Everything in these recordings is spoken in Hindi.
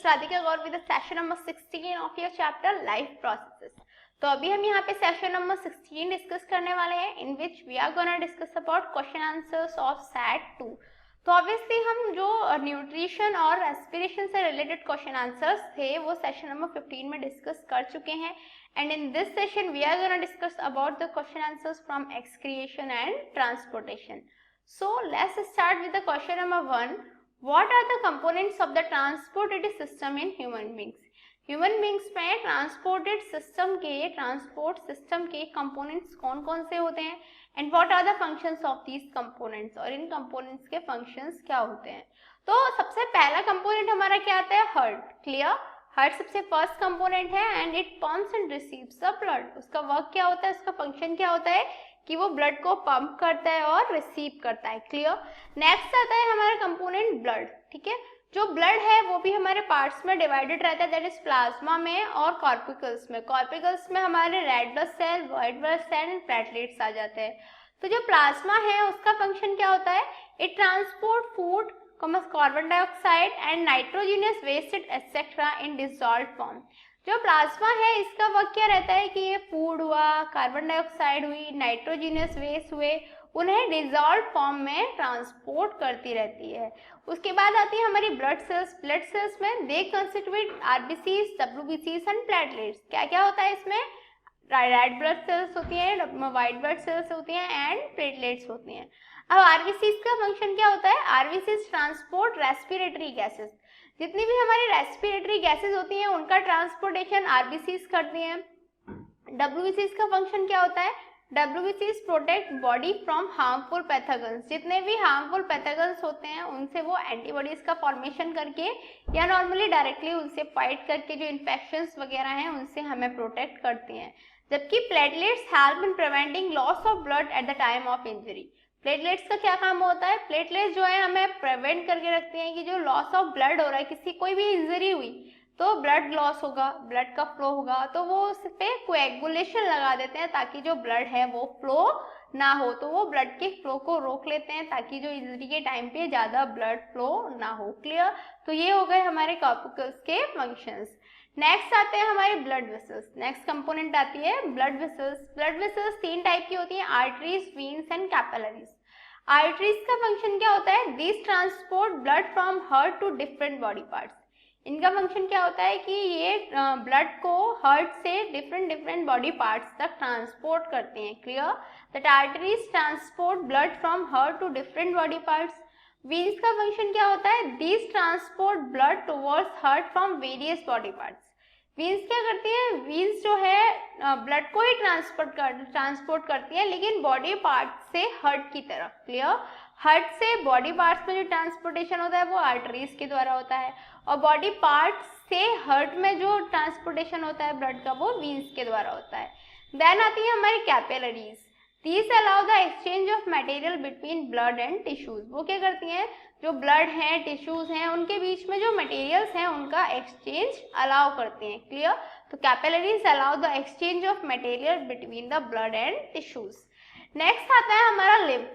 Radhika Gaur with the session number 16 of your chapter Life Processes. तो अभी हम यहाँ पे सेशन नंबर 16 डिस्कस करने वाले हैं, in which we are gonna discuss about question answers of set 2. तो ऑब्वियसली हम जो न्यूट्रिशन और रेस्पिरेशन से रिलेटेड क्वेश्चन आंसर्स थे वो सेशन नंबर 15 में डिस्कस कर चुके हैं, and in this session we are gonna discuss about the question answers from excretion and transportation. So let's start with the question number 1. What are the components of the transported system in human beings? Human beings में transported system के components कौन कौन से होते हैं, and what are the functions of these components, और इन components के functions क्या होते हैं. तो सबसे पहला component हमारा क्या आता है, heart. Clear? हार्ट सबसे फर्स्ट कंपोनेंट है and it pumps and receives the blood. उसका वर्क क्या होता है, उसका फंक्शन क्या होता है कि वो ब्लड को पंप करता है और रिसीव करता है. क्लियर. नेक्स्ट आता है हमारा कंपोनेंट ब्लड. ठीक है, जो ब्लड है वो भी हमारे पार्ट्स में डिवाइडेड रहता है, दैट इज प्लाज्मा में और कॉर्पिकल्स में. कॉर्पिकल्स में हमारे red blood cell, white blood cell and platelets आ जाते हैं. तो जो प्लाज्मा है उसका फंक्शन क्या होता है, it transport food, carbon dioxide and nitrogenous waste etcetera in dissolved form. जो प्लाज्मा है इसका वर्क क्या रहता है कि ये फूड हुआ, कार्बन डाइऑक्साइड हुई, नाइट्रोजनस वेस्ट हुए, उन्हें डिसॉल्व्ड फॉर्म में ट्रांसपोर्ट करती रहती है. उसके बाद आती है हमारी ब्लड सेल्स. ब्लड सेल्स में दे कंस्टिट्यूट आरबीसीज, डब्ल्यूबीसीज एंड प्लेटलेट्स. क्या क्या होता है इसमें, रेड ब्लड सेल्स होती हैं, व्हाइट ब्लड सेल्स होती हैं एंड प्लेटलेट्स होती हैं. अब आरबीसीज का फंक्शन क्या होता है, आरबीसीज ट्रांसपोर्ट रेस्पिरेटरी गैसेस. जितनी भी हमारी रेस्पिरेटरी गैसेस होती हैं उनका ट्रांसपोर्टेशन आरबीसीज करती हैं. डब्ल्यूबीसीज का फंक्शन क्या होता है, डब्ल्यूबीसीज protect body from harmful pathogens. जितने भी हार्मफुल पैथोजेंस होते हैं उनसे वो एंटीबॉडीज का फॉर्मेशन करके या नॉर्मली डायरेक्टली उनसे फाइट करके जो इन्फेक्शंस वगैरह हैं उनसे हमें प्रोटेक्ट करती हैं. जबकि platelets help in preventing loss of blood at the time of injury. Platelets का क्या काम होता है, प्लेटलेट्स जो है हमें प्रिवेंट करके रखते हैं कि जो लॉस ऑफ ब्लड हो रहा है, किसी कोई भी इंजरी हुई तो ब्लड लॉस होगा, ब्लड का फ्लो होगा, तो वो उस पे कोएगुलेशन लगा देते हैं ताकि जो ब्लड है वो फ्लो ना हो. तो वो ब्लड के फ्लो को रोक लेते हैं ताकि जो इंजरी के टाइम पे ज्यादा ब्लड फ्लो ना हो. क्लियर. तो ये हो गए हमारे कॉर्पिकल्स के फंक्शंस. नेक्स्ट आते हैं हमारे ब्लड वेसल्स. नेक्स्ट कंपोनेंट आती है blood vessels. Blood vessels 3 type की होती हैं, arteries, veins and capillaries. Arteries का फंक्शन क्या होता है, this transport blood from heart to different body parts. इनका फंक्शन क्या होता है कि ये ब्लड को हार्ट से डिफरेंट बॉडी पार्ट्स तक ट्रांसपोर्ट करते हैं. Clear. That arteries transport blood from heart to different body parts. Veins का फंक्शन क्या होता है, this transport blood towards heart from various body parts. Veins क्या करती है, वीन्स जो है ब्लड को ही ट्रांसपोर्ट करती है लेकिन बॉडी पार्ट से हार्ट की तरफ. क्लियर. हार्ट से बॉडी पार्ट्स में जो ट्रांसपोर्टेशन होता है वो आर्टरीज के द्वारा होता है, और बॉडी पार्ट से हार्ट में जो ट्रांसपोर्टेशन होता है ब्लड का वो वीन्स के द्वारा होता है. देन आती है हमारी capillaries. These allow the exchange of material between blood and tissues. वो क्या करती हैं, जो ब्लड हैं, टिश्यूज हैं, उनके बीच में जो मटेरियल्स हैं उनका एक्सचेंज अलाउ करती हैं. क्लियर. तो capillaries allow the exchange of material between the blood and tissues. Next आता है हमारा लिम्फ.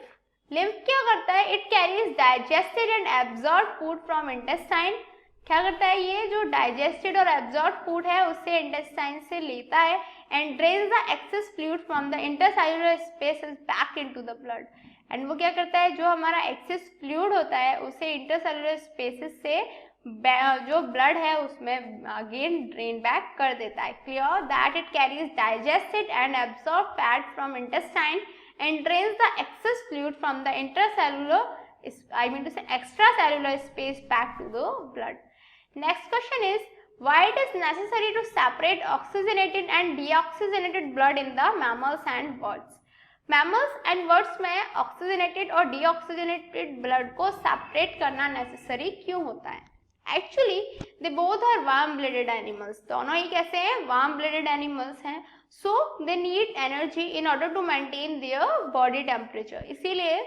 लिम्फ क्या करता है, it carries digested and absorb food from intestine. क्या करता है, ये जो डाइजेस्टेड और एब्जॉर्ब फूड है उससे इंटेस्टाइन से लेता है and drains the access fluid from the intercellular spaces back into the blood. And वो क्या करता है, जो हमारा एक्सेस फ्लूइड होता है उसे इंटरसेल्युलर स्पेसेस से जो ब्लड है उसमें अगेन ड्रेन बैक कर देता है. Clear. That it carries digested and absorb fat from intestine and drains the access fluid from the intercellular extracellular space back to the blood. Next question is, why it is necessary to separate oxygenated and deoxygenated blood in the mammals and birds? Mammals and birds में oxygenated और deoxygenated blood को separate करना necessary क्यों होता है? Actually, they both are warm-blooded animals. दोनों ही कैसे हैं, warm-blooded animals हैं. So they need energy in order to maintain their body temperature. इसीलिए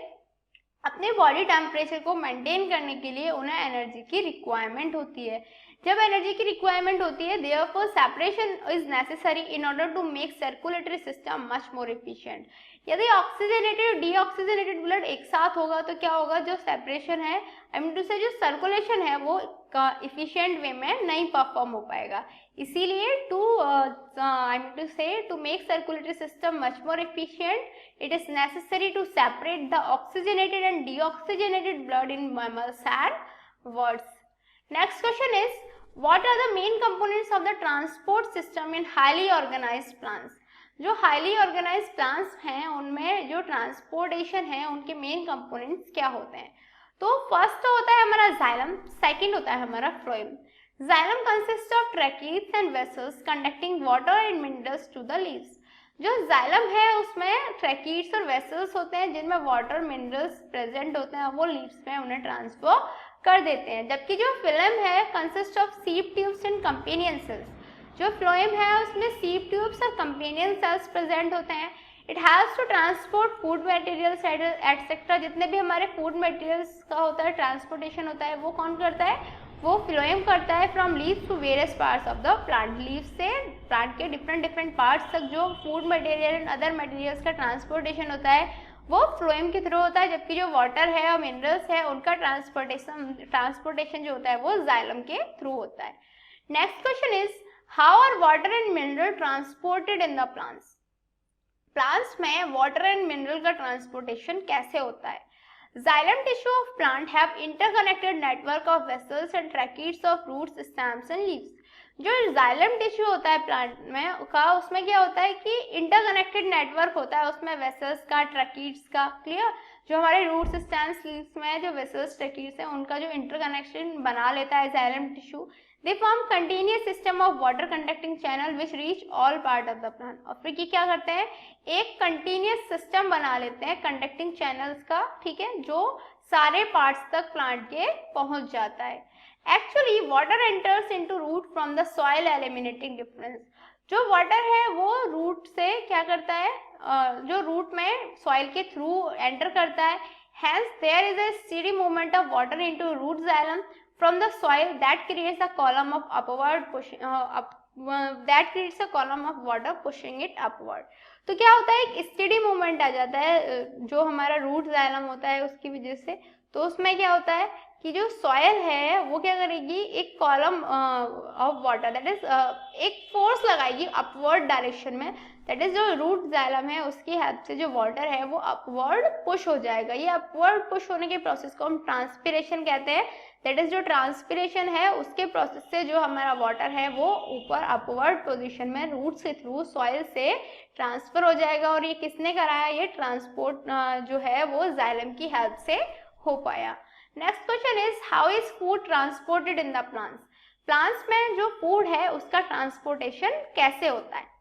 अपने बॉडी टेम्परेचर को मेंटेन करने के लिए उन्हें एनर्जी की रिक्वायरमेंट होती है. जब एनर्जी की रिक्वायरमेंट होती है, therefore separation is necessary in order to make circulatory system much more efficient. यदि ऑक्सीजनेटेड और डीऑक्सीजनेटेड ब्लड एक साथ होगा तो क्या होगा, जो सेपरेशन है आई मीन टू से जो सर्कुलेशन है वो इफिशिएंट वे में नहीं परफॉर्म हो पाएगा। इसीलिए to I mean to say to make circulatory system much more efficient it is necessary to separate the oxygenated and deoxygenated blood in mammals and birds. Next question is, what are the main components of the transport system in highly organized plants? जो highly organized plants हैं उनमें जो transportation है उनके main components क्या होते हैं? तो first होता है हमारा xylem, second होता है हमारा phloem. Xylem consists of tracheids and vessels conducting water and minerals to the leaves. जो जाइलम है उसमें ट्रैकीड्स और वेसल्स होते हैं जिनमें वाटर मिनरल्स प्रेजेंट होते हैं, वो लीव्स में उन्हें ट्रांसफर कर देते हैं। जबकि जो फिलम है कंसिस्ट ऑफ सीप ट्यूब्स एंड कंपेनियन सेल्स, जो फ्लोएम है उसमें सीप ट्यूब्स और कंपेनियन सेल्स प्रेजेंट होते हैं। It has to transport food materials etcetera, जितने भी हमारे फूड मटेरियल्स का होता है ट्रांसपोर्टेशन होता है वो कौन करता है, वो फ्लोएम करता है from leaves to various parts of the plant. Leaves से प्लांट के डिफरेंट पार्ट्स तक जो food material and other materials का ट्रांसपोर्टेशन होता है वो फ्लोएम के थ्रू होता है। जबकि जो वाटर है और मिनरल्स है उनका ट्रांसपोर्टेशन जो होता है वो जाइलम के थ्रू होता है। Next question is, how are water and mineral transported in the plants? Plants में वाटर एंड मिनरल का ट्रांसपोर्टेशन कैसे होता है? Xylem tissue of plant have interconnected network of vessels and tracheids of roots, stems and leaves. जो xylem tissue होता है प्लांट में का उसमें क्या होता है कि इंटरकनेक्टेड नेटवर्क होता है उसमें वेसल्स का, ट्रैकीड्स का। क्लियर? जो हमारे रूट्स, स्टेम्स, लीव्स में जो वेसल्स, ट्रैकीड्स हैं उनका जो इंटरकनेक्शन बना लेता है xylem tissue, they form continuous system of water conducting channel which reach all part of the plant. और फिर ये क्या करते हैं, एक कंटिन्यूस सिस्टम बना लेते हैं कंडक्टिंग चैनल्स का, ठीक है, जो सारे पार्ट्स तक प्लांट के पहुंच जाता है। Actually water enters into root from the soil eliminating difference. जो वाटर है वो रूट से क्या करता है, जो रूट में सॉइल के थ्रू एंटर करता है। Hence there is a steady movement of water into root xylem from the soil that creates a column of upward pushing that creates a column of water pushing it upward. तो क्या होता है, एक स्टेडी मूवमेंट आ जाता है जो हमारा रूट जाइलम होता है उसकी वजह से। तो उसमें क्या होता है कि जो सॉयल है वो क्या करेगी, एक column of water that is एक फोर्स लगाएगी अपवर्ड डायरेक्शन में, दैट इज जो रूट जाइलम है उसकी हेल्प से जो वाटर है वो अपवर्ड पुश हो जाएगा। ये अपवर्ड पुश होने के प्रोसेस को हम ट्रांसपिरेशन कहते हैं। दैट इज जो ट्रांसपिरेशन है उसके प्रोसेस से जो हमारा वाटर है वो ऊपर अपवर्ड पोजीशन में रूट के थ्रू सॉइल से ट्रांसफर हो जाएगा। और ये किसने कराया, ये ट्रांसपोर्ट जो है वो जाइलम की हेल्प से हो पाया। Next question is, how is food transported in the plants? Plants में जो फूड है उसका ट्रांसपोर्टेशन कैसे होता है?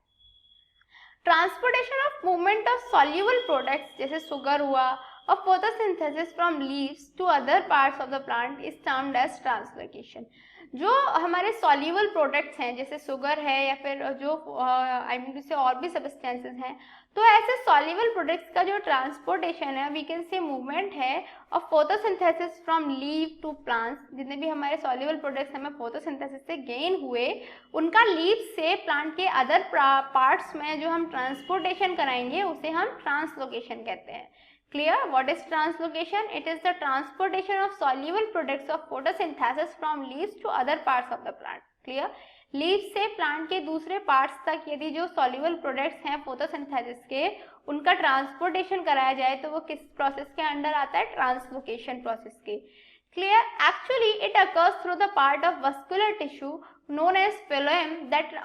Transportation of movement of soluble products जैसे शुगर हुआ और photosynthesis from leaves to other parts of the plant is termed as translocation. जो हमारे सॉल्युबल प्रोडक्ट्स हैं जैसे शुगर है या फिर जो आई मीन से और भी सब्सटेंसेस हैं, तो ऐसे सॉल्युबल प्रोडक्ट्स का जो ट्रांसपोर्टेशन है वी कैन से मूवमेंट है of photosynthesis from leave to plants. जितने भी हमारे सॉल्युबल प्रोडक्ट्स हमें फोटोसिंथेसिस से गेन हुए उनका लीव से प्लांट के अदर पार्ट्स में जो हम ट्रांसपोर्टेशन कराएंगे उसे हम ट्रांसलोकेशन कहते हैं। Clear? What is translocation? It is the transportation of soluble products of photosynthesis from leaves to other parts of the plant. Clear? Leaves से प्लांट के दूसरे पार्ट्स तक यदि जो सॉल्युबल प्रोडक्ट्स हैं फोटोसिंथेसिस के उनका ट्रांसपोर्टेशन कराया जाए तो वो किस प्रोसेस के अंडर आता है, ट्रांसलोकेशन प्रोसेस के। Clear? Actually it occurs through the part of vascular tissue known as phloem that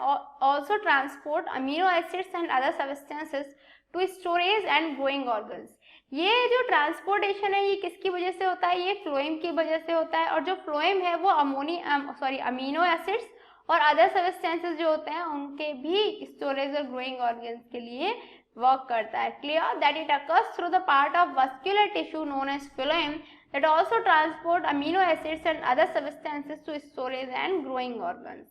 also transport amino acids and other substances to storage and growing organs. ये जो ट्रांसपोर्टेशन है ये किसकी वजह से होता है, ये फ्लोएम की वजह से होता है। और जो फ्लोएम है वो अमीनो एसिड्स और अदर सब्सटेंसेस जो होते हैं उनके भी स्टोरेज और ग्रोइंग ऑर्गन्स के लिए वर्क करता है। Clear? That it occurs through the part of vascular tissue known as phloem that also transport amino acids and other substances to storage and growing organs.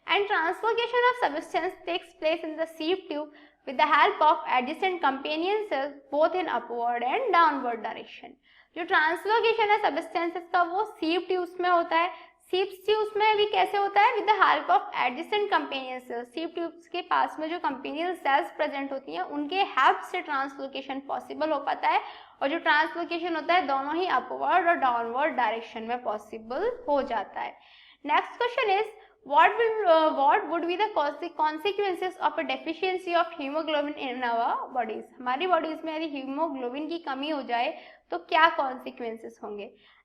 And translocation of substance takes place in the sieve tube with the help of adjacent companion cells both in upward and downward direction. जो ट्रांसलोकेशन है सब्सटेंसेस का वो सीव ट्यूब्स में होता है। सीप ट्यूब्स में भी कैसे होता है, with the help of adjacent companion cells, सीप ट्यूब्स के पास में जो कंपेनियन सेल्स प्रेजेंट होती हैं उनके हेल्प से ट्रांसलोकेशन पॉसिबल हो पाता है, और जो ट्रांसलोकेशन होता है दोनों ही अपवर्ड और डाउनवर्ड डायरेक्शन में पॉसिबल हो जाता है। Next question is what would be the consequences of a deficiency of hemoglobin in our bodies? हमारी बॉडीज में यदि हीमोग्लोबिन की कमी हो जाए तो क्या कॉन्सिक्वेंसेस होंगे?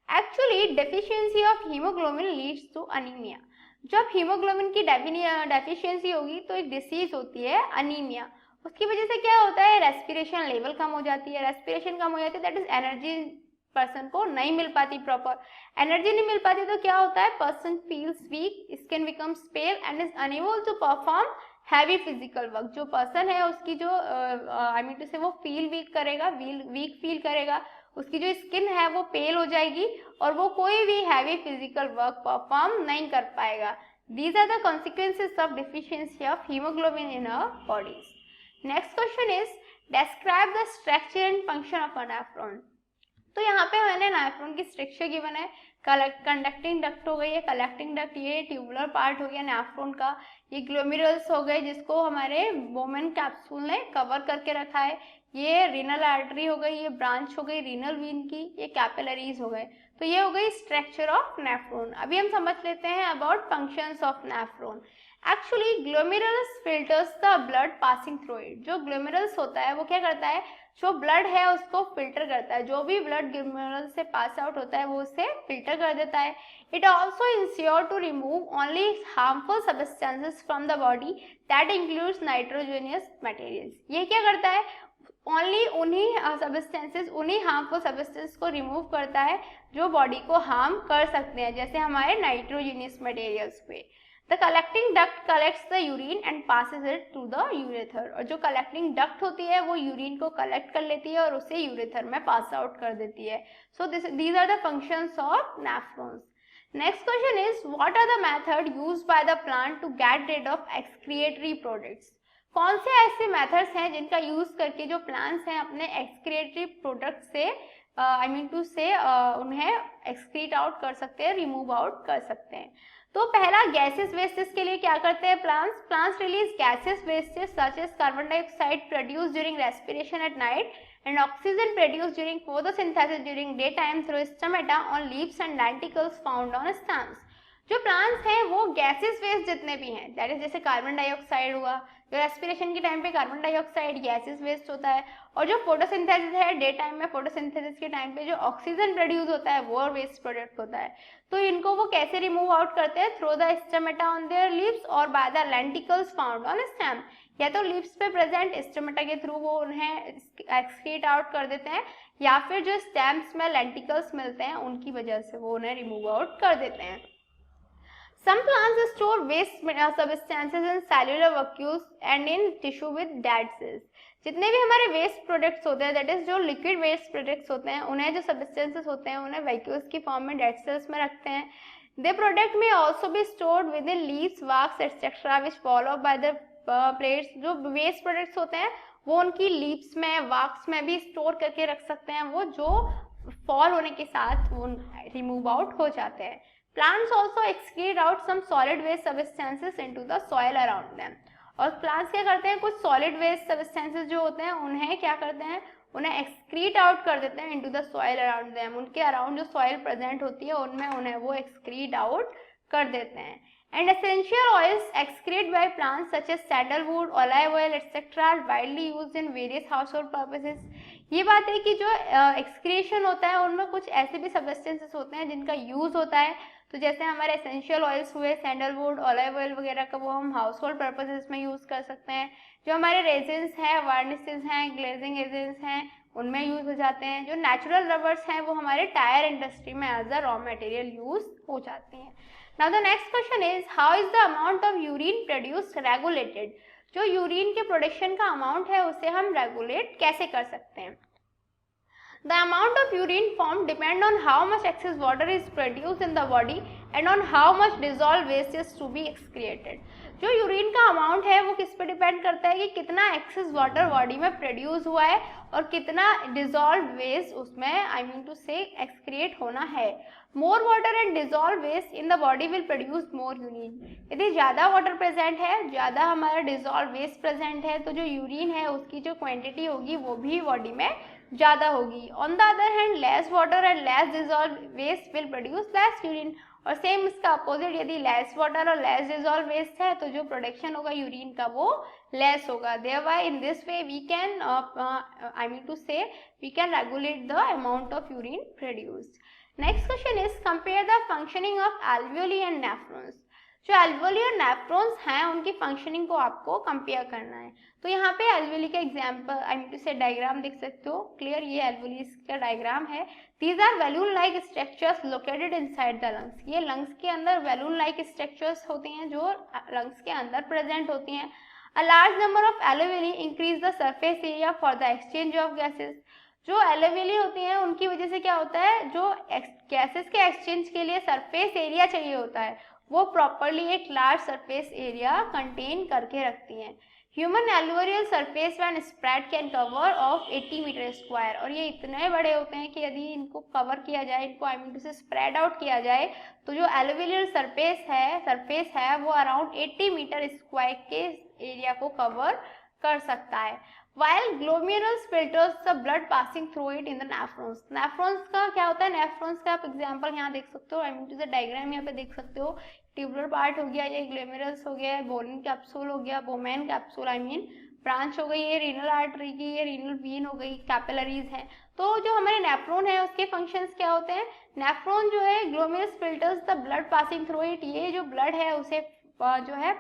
Actually deficiency of haemoglobin leads to anaemia. जब हीमोग्लोबिन की डेफिशिएंसी होगी तो एक डिसीज होती है अनीमिया। उसकी वजह से क्या होता है, रेस्पिरेशन लेवल कम हो जाती है, रेस्पिरेशन कम हो जाती है, दैट इज एनर्जी पर्सन को नहीं मिल पाती, प्रॉपर एनर्जी नहीं मिल पाती तो क्या होता है, person feels weak, skin becomes pale and is unable to perform heavy physical work. जो पर्सन है उसकी जो आई मीन टू से वो फील वीक करेगा, वीक फील करेगा, उसकी जो स्किन है वो पेल हो जाएगी और वो कोई भी हैवी फिजिकल वर्क परफॉर्म नहीं कर पाएगा। These are the consequences of deficiency of haemoglobin in our bodies. Next question is describe the structure and function of a nephron. तो यहाँ पे मैंने नेफ्रॉन की स्ट्रक्चर गिवन है, कंडक्टिंग डक्ट हो गई है, कलेक्टिंग डक्ट, ये ट्यूबुलर पार्ट हो गया नेफ्रॉन का, ये ग्लोमेरुल्स हो गए जिसको हमारे बोमेन कैप्सूल ने कवर करके रखा है, ये रीनल आर्टरी हो गई, ये ब्रांच हो गई रीनल वीन की, ये कैपिलरीज हो गए। तो ये हो गई स्ट्रक्चर ऑफ नेफ्रॉन। अभी हम समझ लेते हैं about functions of nephron. Actually glomerulus filters the blood passing through it. जो ग्लोमेरुलस होता है वो क्या करता है, जो ब्लड है उसको फिल्टर करता है, जो भी ब्लड ग्लोमेरुलस से पास आउट होता है वो उसे फिल्टर कर देता है। It also ensure to remove only harmful substances from the body that includes nitrogenous materials. ये क्या करता है, ओनली उन्हीं सब्सटेंसेस, उन्हीं हार्मफुल सब्सटेंस को रिमूव करता है जो बॉडी को हार्म कर सकते हैं, जैसे हमारे नाइट्रोजनियस मटेरियल्स पे। The collecting duct collects the urine and passes it to the urethra। और जो collecting duct होती है वो यूरिन को कलेक्ट कर लेती है और उसे यूरेथर में पास आउट कर देती है। So these are the functions of nephrons। Next question is what are the method used by the plant to get rid of excretory products? कौन से ऐसे मेथड्स हैं जिनका यूज करके जो प्लांट्स हैं अपने एक्सक्रिएटरी प्रोडक्ट से आई मीन टू से उन्हें एक्सक्रीट आउट कर सकते हैं, रिमूव आउट कर सकते हैं। तो पहला गैसेस वेस्टेज के लिए क्या करते हैं plants release gases wastage such as carbon dioxide produce during respiration at night and oxygen produced during photosynthesis during daytime through stomata on leaves and lenticels found on stems। जो प्लांट्स हैं वो गैसेस वेस्ट जितने भी हैं, दैट इज जैसे कार्बन डाइऑक्साइड हुआ, जो रेस्पिरेशन के टाइम पे कार्बन डाइऑक्साइड गैसेस वेस्ट होता है, और जो फोटोसिंथेसिस है डे टाइम में फोटोसिंथेसिस के टाइम पे जो ऑक्सीजन प्रोड्यूस होता है वो वेस्ट प्रोडक्ट होता है। तो इनको वो कैसे रिमूव आउट करते हैं, through the stomata on their leaves और by the lenticels found on stem. या तो लीव्स पे प्रेजेंट स्टोमेटा के थ्रू वो उन्हें एक्सक्रीट आउट कर देते हैं, या फिर जो स्टेम्स में लेंटिकल्स मिलते हैं उनकी वजह से वो उन्हें रिमूव आउट कर देते हैं। Some plants store waste substances in cellular vacuoles and in tissue with dead cells। जितने भी हमारे वेस्ट प्रोडक्ट्स होते हैं, दैट इज जो लिक्विड वेस्ट प्रोडक्ट्स होते हैं, उन्हें जो सब्सटेंसेस होते हैं उन्हें वैक्यूल्स की फॉर्म में डेड सेल्स में रखते हैं। दे प्रोडक्ट में ऑल्सो भी stored with in leaves, wax etcetera which follow by the plates. जो वेस्ट प्रोडक्ट्स होते हैं वो उनकी लीव्स में, वाक्स में भी स्टोर करके रख सकते हैं, वो जो फॉल होने के साथ वो रिमूव आउट हो जाते हैं। Plants also excrete out some solid waste substances into the soil around them। और प्लांट्स क्या करते हैं, कुछ सॉलिड वेस्ट सब्सटेंसेस जो होते हैं उन्हें क्या करते हैं, उन्हें एक्सक्रीट आउट कर देते हैं into the soil around them. उनके अराउंड जो सॉइल प्रेजेंट होती है उनमें उन्हें वो एक्सक्रीट आउट कर देते हैं। And essential oils excrete by plants such as sandalwood, olive oil etcetera are widely used in various household purposes. ये बात है कि जो एक्सक्रीशन होता है उनमें कुछ ऐसे भी सब्सटेंसेस होते हैं जिनका यूज होता है। तो जैसे हमारे एसेंशियल ऑयल्स हुए, सैंडलवुड, ऑलिव ऑयल वगैरह का वो हम हाउस होल्ड पर्पसेस में यूज़ कर सकते हैं। जो हमारे रेजिन्स हैं, वार्निसेस हैं, ग्लेजिंग एजेंट्स हैं, उनमें यूज़ हो जाते हैं। जो नेचुरल रबर्स हैं वो हमारे टायर इंडस्ट्री में as a raw material use हो जाती हैं। Now the next question is how is the amount of urine produced regulated. जो यूरिन के प्रोडक्शन का अमाउंट है उसे हम रेगुलेट कैसे कर सकते हैं। The amount of urine formed depend on how much excess water is produced in the body and on how much dissolved waste is to be excreted. जो यूरिन का अमाउंट है वो किस पे डिपेंड करता है कि कितना एक्सेस वाटर बॉडी में प्रोड्यूस हुआ है और कितना डिजॉल्व वेस्ट उसमें I mean to say excrete होना है. More water and dissolve waste in the body will produce more urine. यदि ज़्यादा वाटर प्रेजेंट है, ज़्यादा हमारा डिजॉल्व वेस्ट प्रेजेंट है, तो जो यूरिन है उसकी जो क्वांटिटी होगी वो भी बॉडी में ज़्यादा होगी. On the other hand less water and less dissolve waste will produce less urine. और सेम इसका अपोजिट, यदि लेस वाटर और लेस डिजॉल्व वेस्ट है तो जो प्रोडक्शन होगा यूरिन का वो लेस होगा. Thereby in this way we can I mean to say we can regulate the amount of urine produced. Next question is compare the functioning of alveoli and nephrons. जो एल्वियोली और नेफ्रॉन्स हैं उनकी फंक्शनिंग को आपको कंपेयर करना है. तो यहाँ पे एल्वियोली का एग्जांपल आई मीन टू से डायग्राम देख सकते हो. क्लियर, ये एल्वियोली का डायग्राम है. These are balloon-like structures located inside the lungs. ये lungs के अंदर balloon-like structures होती हैं जो lungs के अंदर present होती हैं. A large number of alveoli increase the surface area for the exchange of gases. जो alveoli होती हैं उनकी वजह से क्या होता है, जो gases के exchange के लिए surface area चाहिए होता है वो properly एक large surface area contain करके रखती हैं. Human alveolar surface when spread can cover of 80 metre square. और ये इतने बड़े होते हैं कि यदि इनको कवर किया जाए, इनको आई मीन टू से स्प्रेड आउट किया जाए, तो जो एल्वियोल सरफेस है वो अराउंड 80 मीटर स्क्वायर के एरिया को कवर कर सकता है. While glomerulus filters the blood passing through it in the nephrons. Nephrons का क्या होता है, नेफ्रॉन्स का आप एग्जांपल यहाँ देख सकते हो, आई मीन टू से डायग्राम यहाँ पे देख सकते हो. ट्यूबुलर पार्ट हो गया, ये ग्लोमेरुलस हो गया, बोलिन कैप्सूल हो गया, Bowman capsule I mean branch हो गई, ये रीनल आर्टरी की, ये रीनल वीन हो गई, कैपिलरीज हैं. तो जो हमारे नेफ्रॉन है उसके फंक्शंस क्या होते हैं. नेफ्रॉन जो है glomerulus filters the blood passing through it. ये जो ब्लड है उसे जो है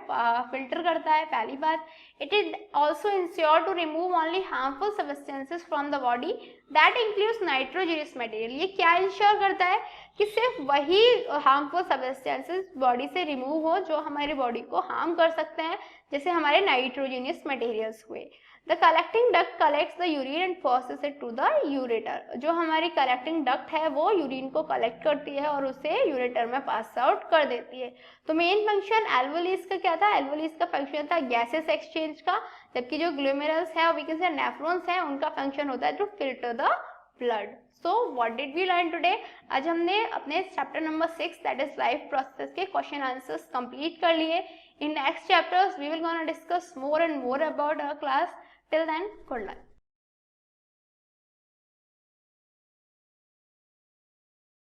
फिल्टर करता है, पहली बात. It is also ensure to remove only harmful substances from the body that includes nitrogenous material. ये क्या इंश्योर करता है कि सिर्फ वही हार्मफुल सब्सटेंसेस बॉडी से रिमूव हो जो हमारी बॉडी को हार्म कर सकते हैं, जैसे हमारे नाइट्रोजनस मटेरियल्स हुए. The collecting duct collects the urine and passes it to the ureter. जो हमारी collecting duct है वो यूरिन को कलेक्ट करती है और उसे यूरेटर में पास आउट कर देती है. तो मेन फंक्शन एल्वियोलिस का क्या था, एल्वियोलिस का फंक्शन था गैसेस एक्सचेंज का, जबकि जो ग्लोमेरुलस है और वी कैन से नेफ्रॉन्स है उनका फंक्शन होता है to filter the blood. So what did we learn today. आज हमने अपने chapter number 6 that is life process के क्वेश्चन आंसर्स कंप्लीट कर लिए. In next chapters we will gonna discuss more and more about our class. Till then, good luck.